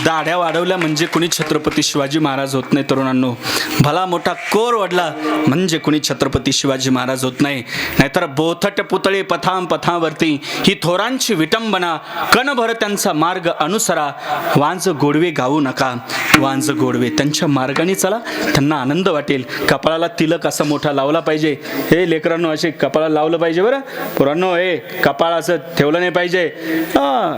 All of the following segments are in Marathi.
दाढ्या वाढवल्या म्हणजे कुणी छत्रपती शिवाजी महाराज होत नाही तरुणांनो. भला मोठा कोर वडला म्हणजे कुणी छत्रपती शिवाजी महाराज होत नाही. नाहीतर बोथट पुतळे पथावरती ही थोरांची विटंबना, कणभर त्यांचा मार्ग अनुसरा, वांज गोडवे गाऊ नका, वांज गोडवे त्यांच्या मार्गाने चला, त्यांना आनंद वाटेल. कपाळाला तिलक असा मोठा लावला पाहिजे. हे लेकरांनो असे कपाळाला लावलं पाहिजे बरं पोरांनो. हे कपाळ असं ठेवलं नाही पाहिजे.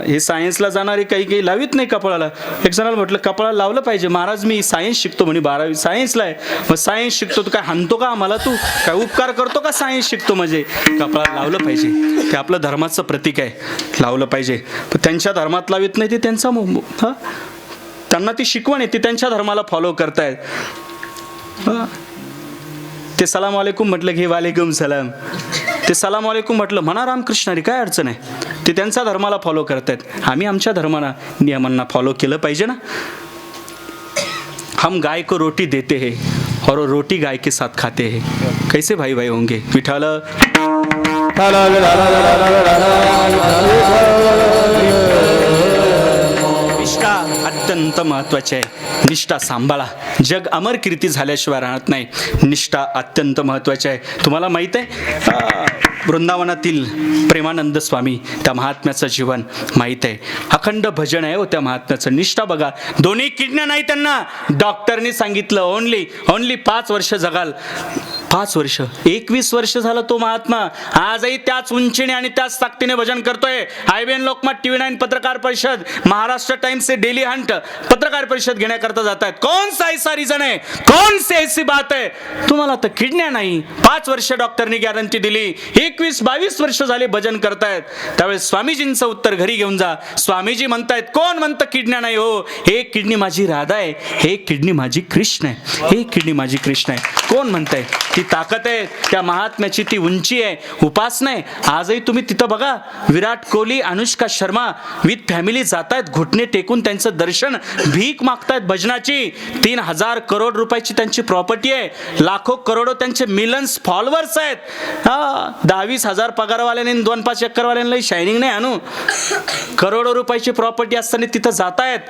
हे सायन्सला जाणारे काही लावित नाही कपाळाला. एक जणाला म्हटलं कपाळाला लावलं पाहिजे. महाराज मी सायन्स शिकतो म्हणे, 12वी सायन्सला आहे. मग सायन्स शिकतो तू काय हाणतो का आम्हाला? तू काय उपकार करतो का? सायन्स शिकतो म्हणजे कपाळाला लावलं पाहिजे. ते आपलं धर्माचं प्रतीक आहे, लावलं पाहिजे. पण त्यांच्या धर्मात लावित नाही, ते त्यांचा त्यांना ती शिकवण आहे, ती त्यांच्या धर्माला फॉलो करतायत. ते सलाम वालेकुम म्हटलं की वालेकुम सलाम, ते सलाम वालेकुम म्हटलं म्हणा रामकृष्णारी, काय अडचण आहे? ते त्यांच्या धर्माला फॉलो करतायत. आम्ही आमच्या धर्माला नियमांना फॉलो केलं पाहिजे ना. हम गाय को रोटी देते हैं और वो रोटी गाय के साथ खाते हैं. कैसे भाई भाई होंगे? विठाल निष्ठा अत्यंत महत्वाची आहे. निष्ठा सांभाळा. जग अमर कीर्ती झाल्याशिवाय राहत नाही. निष्ठा अत्यंत महत्वाची आहे. तुम्हाला माहित आहे वृंदावनातील प्रेमानंद स्वामी, त्या महात्म्याचं जीवन माहीत आहे. अखंड भजन आहे हो त्या महात्म्याचं. निष्ठा बघा. दोन्ही किडण्या नाही त्यांना. डॉक्टरनी सांगितलं ओनली 5 वर्ष जगाल. 5 वर्ष, 21 वर्ष झालं तो महात्मा आजही त्याच उंचीने आणि त्याच ताकदीने भजन करतोय. IBN लोकमत, TV9 पत्रकार परिषद, महाराष्ट्र टाइम्स से डेली हंट पत्रकार परिषद घेण्याकरता जात आहेत. कौन सा ऐसा रीजन है, कौन सी ऐसी बात है? तुम्हाला तर किडण्या नाही. 5 वर्ष डॉक्टरनी गॅरंटी दिली. 21-22 वर्ष झाले भजन करतायत. त्यावेळेस स्वामीजींचं उत्तर घरी घेऊन जा. स्वामीजी म्हणतायत, कोण म्हणतं किडण्या नाही हो? एक किडनी माझी राधा आहे, एक किडनी माझी कृष्ण आहे, एक किडनी माझी कृष्ण आहे. कोण म्हणताय? ती ताकद आहे त्या महात्म्याची, ती उंची आहे, उपासना आहे. आजही तुम्ही तिथं बघा, विराट कोहली, अनुष्का शर्मा विथ फॅमिली जात आहेत, घुटणे टेकून त्यांचं दर्शन, भीक मागतायत भजनाची. 3,000 करोड रुपयाची त्यांची प्रॉपर्टी आहे. लाखो करोडो त्यांचे मिलियन्स फॉलोअर्स आहेत. 10-20 हजार पगारवाल्याने 2-5 एकरवाल्यांना शायनिंग नाही आणू. करोडो रुपयाची प्रॉपर्टी असताना तिथं जात आहेत.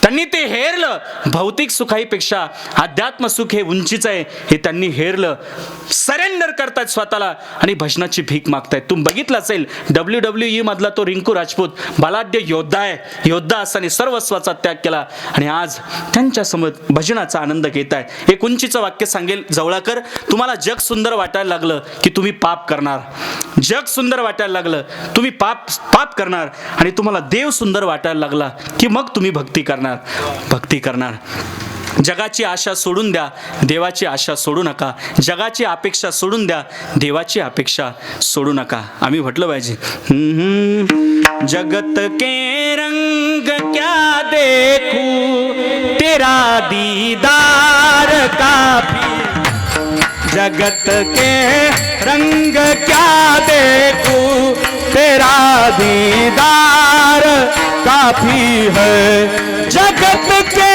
त्यांनी ते हेरलं. भौतिक सुखाईपेक्षा अध्यात्म सुख हे उंचीच आहे, हे त्यांनी हेरलं. सरेंडर करतायत स्वतःला आणि भजनाची भीक मागतायत. तुम्ही बघितलं असेल WWE मधला तो रिंकू राजपूत बलाढ्य योद्धा आहे. योद्धा असताना सर्वस्वाचा त्याग केला आणि आज त्यांच्या समोर भजनाचा आनंद घेत आहे. एक उंचीचं वाक्य सांगेल जवळाकर, तुम्हाला जग सुंदर वाटायला लागलं की तुम्ही पाप करणार. जग सुंदर वाटायला लागलं तुम्ही पाप करणार आणि तुम्हाला देव सुंदर वाटायला लागला की मग तुम्ही भक्ती करणार. जगाची आशा सोडून द्या, देवाची आशा सोडू नका. जगाची अपेक्षा सोडून द्या, देवाची अपेक्षा सोडू नका. आम्ही म्हटलं पाहिजे, जगत के रंग क्या देखूं, तेरा दीदार काफी. जगत के रंग क्या देखूं, तेरा दीदार काफी है. जगत के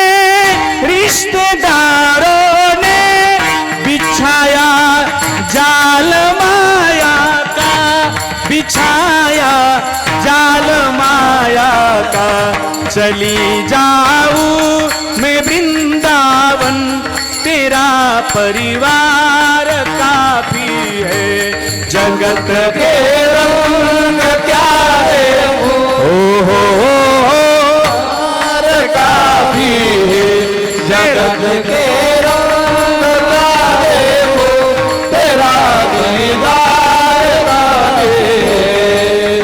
रिश्तेदारों ने बिछाया जाल माया का, बिछाया जाल माया का. चली जाऊं मैं वृंदावन, तेरा परिवार काफी है. जगत के रंग क्या है हो काफी है. जगत के रंग क्या है वो, तेरा दीदार काफी है.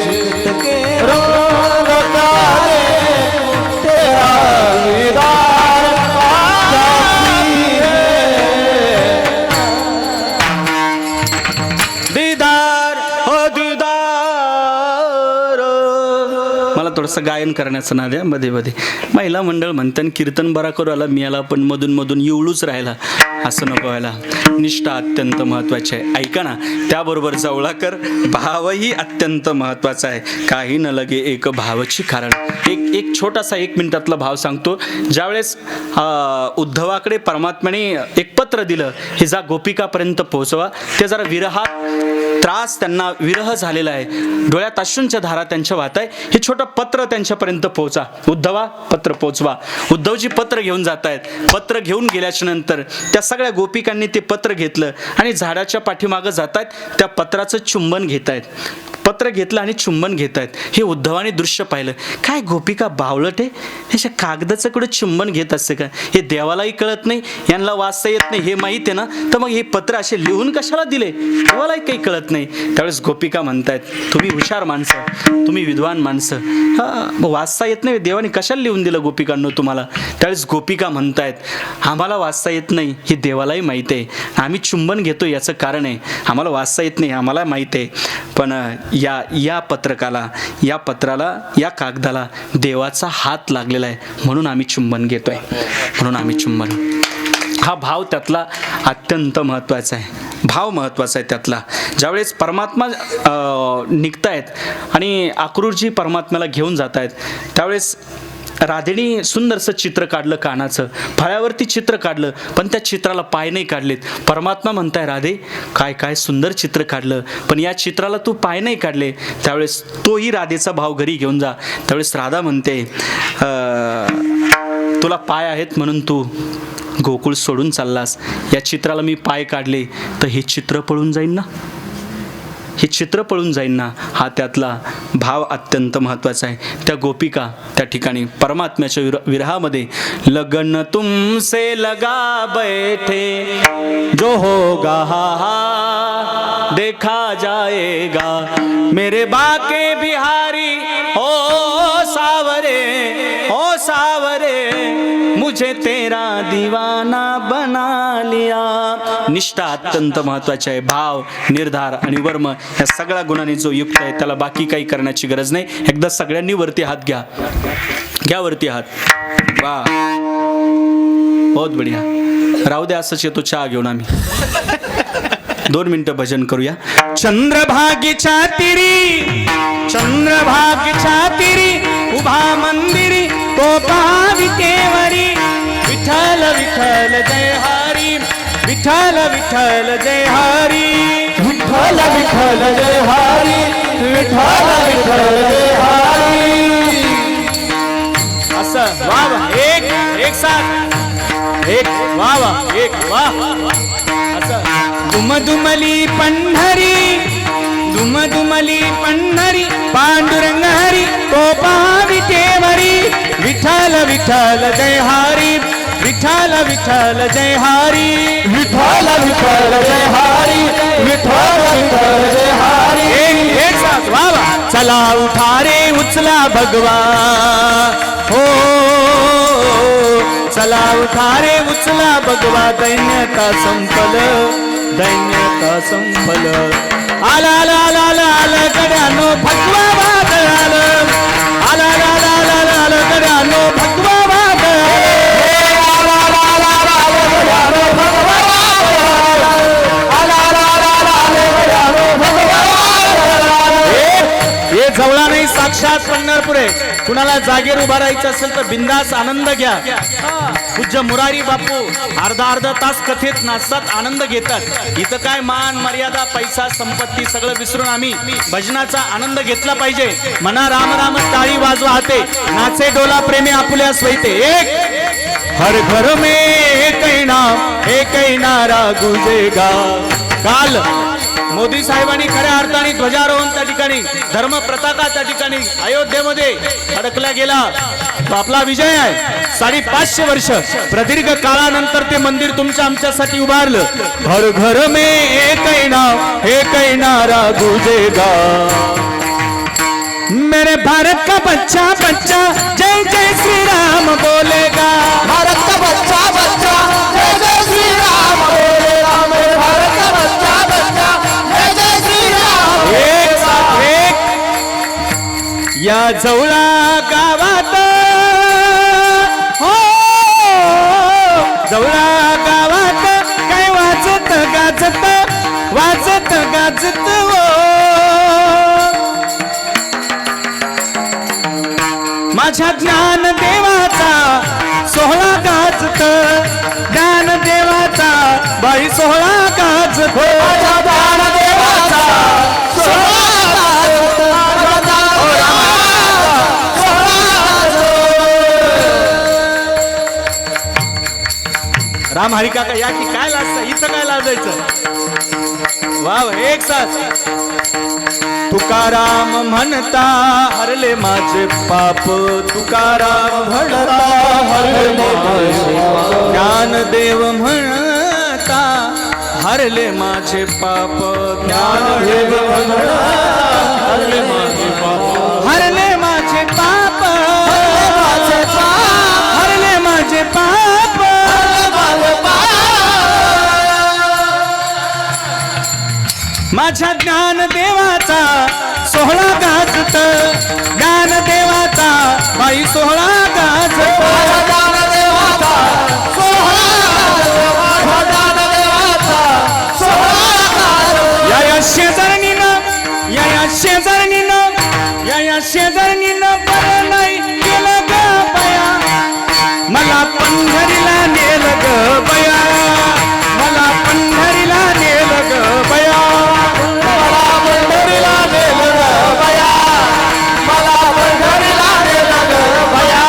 जगत के रंग क्या है, तेरा दीदार काफी है. दीदार हो दीदार. मला थोडंसं गायन करण्याचं नाद आहे मध्ये मध्ये. महिला मंडळ म्हणतात कीर्तन बरा करू आला, मी आला पण मधून येऊळूच राहिला. असं नको व्हायला. निष्ठा अत्यंत महत्त्वाची आहे. ऐका ना, त्याबरोबर जवळाकर भावही अत्यंत महत्त्वाचा आहे. काही न लगे एक भावची कारण. एक छोटासा 1 मिनिटातला भाव सांगतो. ज्यावेळेस उद्धवाकडे परमात्म्याने एक पत्र दिलं, हे जा गोपिकापर्यंत पोहोचवा. ते जरा विरहात त्रास, त्यांना विरह झालेला आहे, डोळ्यात अश्रूंच्या धारा त्यांच्या वाहत आहे. हे छोटं पत्र त्यांच्यापर्यंत पोहोचा. उद्धवा, पत्र पोहोचवा. उद्धवजी पत्र घेऊन जात आहेत. पत्र घेऊन गेल्याच्या नंतर त्या सगळ्या गोपिकांनी ते पत्र घेतलं आणि झाडाच्या पाठीमागं जात आहेत. त्या पत्राचं चुंबन घेत आहेत. पत्र घेतलं आणि चुंबन घेत आहेत. हे उद्धवाने दृश्य पाहिलं. काय गोपिका बावळट आहे, ह्याच्या कागदाचं कुठे चुंबन घेत असते का? हे देवालाही कळत नाही, यांना वाचता येत नाही हे माहीत आहे ना, तर मग हे पत्र असे लिहून कशाला दिले? देवालाही काही कळत नाही. त्यावेळेस गोपिका म्हणतायत, तुम्ही हुशार माणसं, तुम्ही विद्वान माणसं, मग वाचता येत नाही, देवाने कशाला लिहून दिलं गोपिकांनो तुम्हाला? त्यावेळेस गोपिका म्हणतायत, आम्हाला वाचता येत नाही हे देवालाही माहीत आहे, आम्ही चुंबन घेतो याचं कारण आहे, आम्हाला वाचता येत नाही आम्हाला माहीत आहे, पण या पत्रकाला, या पत्राला, या कागदाला देवाचा हात लागलेला आहे म्हणून आम्ही चुंबन घेतोय, म्हणून आम्ही चुंबन. हा भाव त्यातला अत्यंत महत्त्वाचा आहे. भाव महत्त्वाचा आहे त्यातला. ज्यावेळेस परमात्मा निघतायत आणि अक्रूरजी परमात्म्याला घेऊन जात आहेत, त्यावेळेस राधेनी सुंदरसं चित्र काढलं, कानाचं फळ्यावरती चित्र काढलं, पण त्या चित्राला पाय नाही काढलेत. परमात्मा म्हणताय, राधे काय काय सुंदर चित्र काढलं, पण या चित्राला तू पाय नाही काढले. त्यावेळेस तोही राधेचा भाव घरी घेऊन जा. त्यावेळेस राधा म्हणते, तुला पाय आहेत म्हणून तू गोकुळ सोडून चाललास, या चित्राला मी पाय काढले तर हे चित्र पळून जाईन ना, हे चित्र पळून जाईन ना. हा त्यातला भाव अत्यंत महत्त्वाचा आहे. त्या गोपिका त्या ठिकाणी परमात्म्याच्या विरहामध्ये, लगन तुमसे लगा बैठे जो होगा हा देखा जाएगा, मेरे बाके बिहारी ओ सावरे मुझे तेरा दीवाना बना लिया. निष्ठा अत्यंत महत्त्वाची आहे. भाव, निर्धार आणि वर्म या सगळ्या गुणांनी जो युक्त आहे त्याला बाकी काही करण्याची गरज नाही. एकदा सगळ्यांनी वरती हात घ्या, घ्या वरती हात. वा, बहुत बढिया. राहू दे असंच येतो चहा घेऊन आम्ही. 2 मिनिटं भजन करूया. चंद्रभागेच्या तिरी, चंद्रभागेच्या तिरी उभा मंदिरी तो पाविकेवरी, विठ्ठल विठ्ठल जय हरी, विठ्ठल विठ्ठल जय हरी, विठ्ठल विठ्ठल जय हरी, विठ्ठल विठ्ठल जय हरी. असं वा वा, एक साथ, एक वा वा, एक वा. असं दुमदुमली पंढरी, दुमदुमली पंढरी पांडुरंग हरी कोपा विटेवरी, विठ्ठल विठ्ठल जय हरी, विठ्ठल विठ्ठल जय हरी, विठ्ठल विठ्ठल जय हरी, विठ्ठल विठ्ठल जय हरी. एक साथ वा वा. चला उठा रे उचला भगवा, हो चला उठा रे उचला भगवा, दैन्यता संपल, दैन्यता संपल. आला आला आला आला आला गड्यानो भगवा वादळ आलं, आला आला आला आला आला गड्यानो भगवा वादळ, आला आला आला आला गड्यानो भगवा वादळ, आला आला आला आला गड्यानो भगवा वादळ. हे जवळा नाही, साक्षात पंढरपूर आहे. कुणाला जागेवर उभा राहायचं असेल तर बिंदास आनंद घ्या. पूज्य मुरारी बापू अर्धा तास कथेत नाचतात, आनंद घेतात. इथं काय मान मर्यादा, पैसा, संपत्ती सगळं विसरून आम्ही भजनाचा आनंद घेतला पाहिजे. म्हणा राम राम टाळी वाजवा हाते, नाचे डोला प्रेमे आपुल्या स्वैते. एक हर घर में एक नारा गुजेगा. काल मोदी साहेबांनी खऱ्या अर्थाने ध्वजारोहण त्या ठिकाणी, धर्म पताका त्या ठिकाणी अयोध्येमध्ये अडकला गेला. तो आपला विजय आहे. 550 वर्ष प्रदीर्घ काळानंतर ते मंदिर तुमच्या आमच्यासाठी उभारलं. हर घर में एक नारा गुजेगा, मेरे भारत का बच्चा बच्चा जय जय श्री राम बोलेगा, भारत का बच्चा बच्चा जय जय श्री राम बोलेगा, मेरे भारत का बच्चा बच्चा जय जय श्री राम. एक साथ एक. या जवळा गावात, हो जवळा गावात माझ्या ज्ञान देवाचा सोहळा गाजत, ज्ञान देवाचा बाई सोहळा गाजत, माझ्या ज्ञान देवाचा सोहळा गाजत, राम हरी काका या की काय लाजता, इथं काय लाजायचं. वाव एक साथ. तुकाराम म्हणता हरले माझे पाप, तुकाराम म्हणता हरले माझे पाप, ज्ञानदेव म्हणता हरले माझे पाप, ज्ञानदेव म्हणता हरले माझे पाप, हरले माझे पाप, हरले माझे पाप. माझ्या ज्ञान देवाचा सोहळा गाजत, ज्ञान देवाचा बाई सोहळा गाजत, या शेजारणीनं, या शेजारणीनं, या शेजारणीनं बरं नाही केलं ग बया, मला पंढरीला नेलं ग बया, मला पंढरीला नेलं ग बया, मला पंढरीला नेलं ग बया, मला पंढरीला नेलं ग बया.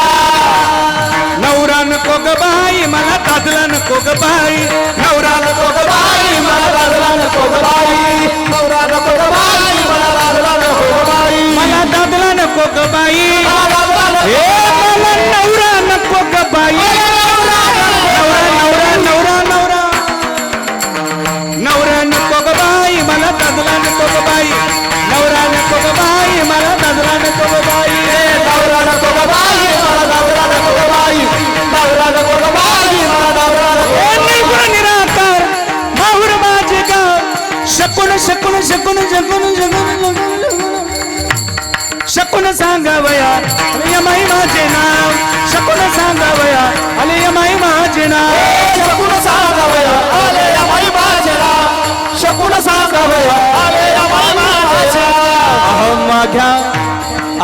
नवरा नको ग बाई मला दादला नको ग बाई, नवरा नको ग बाई मला दादला नको ग बाई, नवरा नको ग बाई मला दादला नको ग बाई, मला दादला नको ग बाई, हे मला नवरा नको ग बाई, नवरा नवरा नवरा नवरा नवरा नको ग बाई मला दादला नको ग बाई, नवरा नको ग बाई मला दादला नको ग बाई, नवरा नको ग बाई मला दादला नको ग बाई, नवरा नको ग बाई मला दादला नको ग बाई. निराकार माहुर माझे गाव, शकून शकून शकून शकून शकून शकून सांगावया यमाई माझे नाव, शकून सांगावया आले यमाई माझे नाव, शकून सांगावया आले यमाई माझे नाव, शकून सांगावया आले यमाई माझे नाव.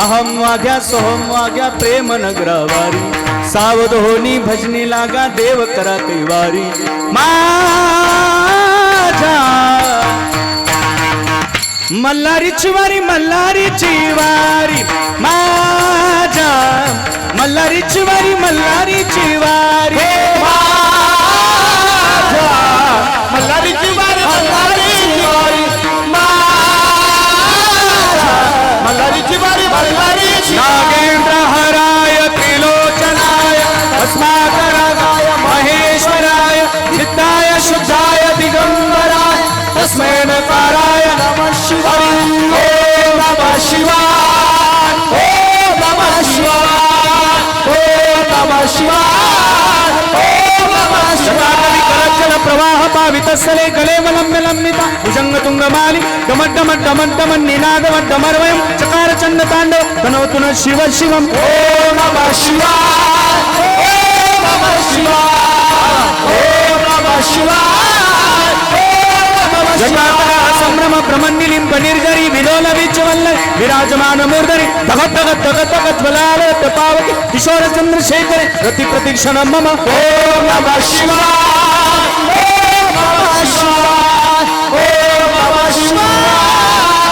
अहम वाघ्या सोहम वाघ्या प्रेम नगरावारी, सावध होनी भजनी लागा देव करा कैवारी. माझ्या मल्हारीची वारी, मल्हारीची वारी, माझ्या मल्हारीची वारी, मल्हारीची वारी, माझ्या मल्हारीची वारी, मल्हारीची वारी, माझ्या मल्हारीची वारी, मल्हारीची. नागेंद्र हराय त्रिलोचनाय भस्माकराय महेश्वराय चित्ताय शुद्धाय दिगंबराय तस्मै नकाराय नमः शिवाय, ओम नमः शिवाय, ओम नमः शिवाय, ओम नमः शिवाय, ओम नमः शिवाय. जल प्रवाह पावितस्सले गले वलंब्य लंबिता भुजंग तुंगमाली डमड्डमड्डमड्डमन् निनादमड्डमर्वयं चकार चंड तांडव तनोतुन शिव शिवम्. ओम नमः शिवाय, ओम नमः शिवाय, ओम नमः शिवाय, ओम नमः शिवाय. संभ्रम ब्रह्मनिलिंब निर्जरी विलोल विचवल्ल विराजमान मूर्धनि तगत तगत तगत तगत ज्वलाल पावकी किशोर चंद्रशेखर रति प्रतीक्षण मम. ओम नमः शिवाय, ओम नमः शिवाय, ओम नमः शिवाय.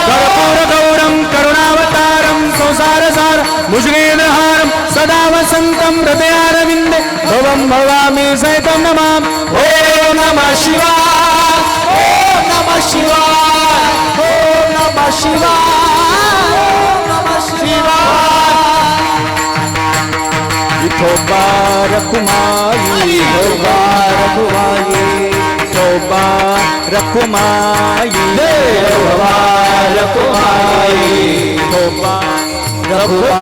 कर्पूर गौरम करुणावतारम संसारसार भुजगेन्द्रहारम सदा वसंतम हृदयारविंदे भवं भवामि सहितं नमामि. ओम नमः शिवाय, ओम नमः शिवाय, ओम नमः शिवाय, ओम नमः शिवाय. विठोबा रखुमाई, विठोबा रखुमाई, विठोबा रखुमाई, देवा रखुमाई, विठोबा रघुमाई.